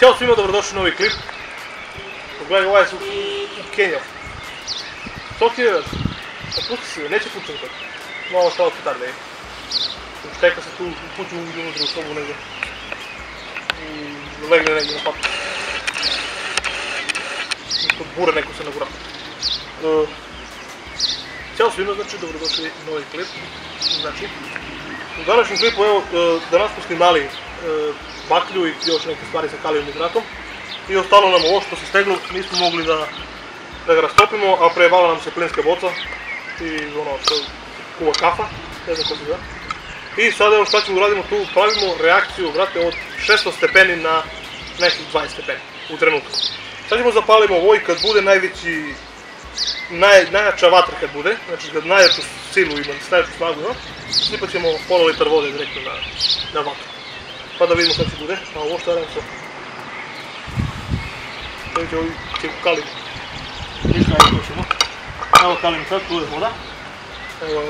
Ćao svima, dobrodošli u novi klip. Pogledaj, ovaj su u Kenjao. To ti je već? Pusti se, neće pucati tako. Malo stalo petarde je. Šteka se tu, puću unutra u sobu negdje. Legne negdje na patu. Kod bure neko se nagura. Ćao svima, znači, dobrodošli u novi klip. Znači, u današnjem klipu, evo, danas smo snimali baklju i još neke stvari sa kalijom hidratom. I ostalo nam ovo što se steglo, nismo mogli da ga rastopimo, a prejebala nam se plinska boca i ono što kuva kafa, ne znam ko se zove. I sad evo šta ćemo uradimo tu, pravimo reakciju, vrate, od 600 stepeni na nekih 20 stepeni u trenutku. Sad ćemo zapalimo ovo i kad bude najjača vatra kad bude, znači kad najjaču silu ima, najjaču snagu ima, slipat ćemo pola litra vode direktno na vatru. Pa da vidimo šta će bude, a ovo šta radimo to. Vidite ovi će kalim. Ništa ne ćemo. Evo kalim sad, tu je voda. Evo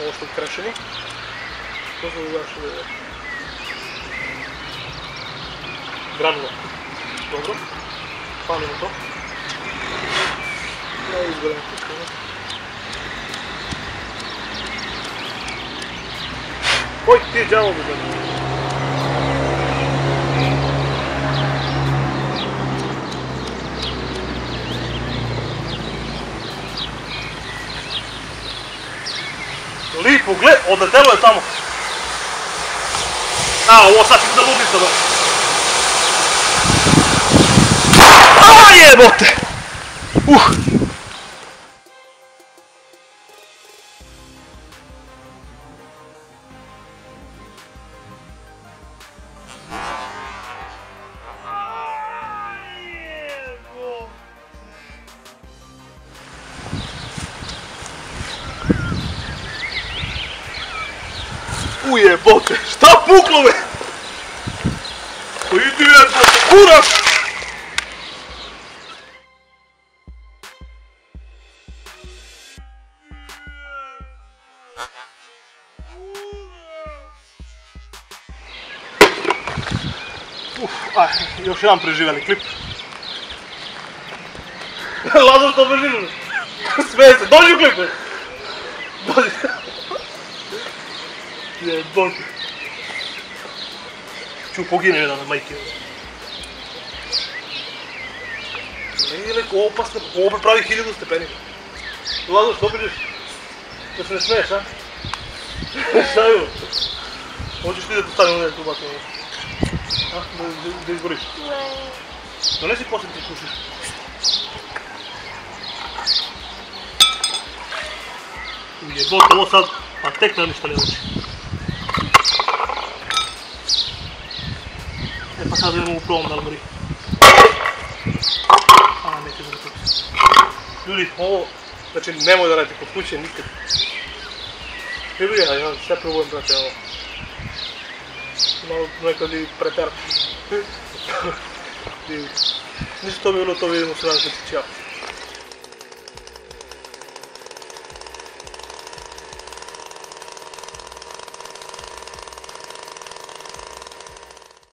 ovo što je krešeno. To su zašto je granula. Dobro. Palimo to. Ja izgledam kućka. Oj, ti je djavo bi gledam. Lipo, gled, odletelo je tamo. A, ovo sad ću da ludim sada. A, jebote! Ujebote, šta puklo me? Idi jebote, kurac! Još jedan preživjeli klip. Lazar što preživjeli. Smije se, dođi u klipe! Dođi. Jebote. Ću poginem jedan od majke. Nije neko opasno, ovo bi pravi 1000 stepeni. Lazar, što priđeš? Da se ne smiješ, a? Šta je ovo? Hoćeš ti da te stavim ovdje tu batom? A? Da izgoriš? Ne. Donesi poslije ti kušiš. Jebote, ovo sad, a tek nam ništa ne uči. E pa sad idemo u provom da li gori. A, neće da to. Ljudi, ovo, znači nemoj da radite kod kuće nikad. Pribija, ja sve probujem, brate, ovo. Malo nekad i preterat. Ništa to bilo, to vidimo se danas, ćao.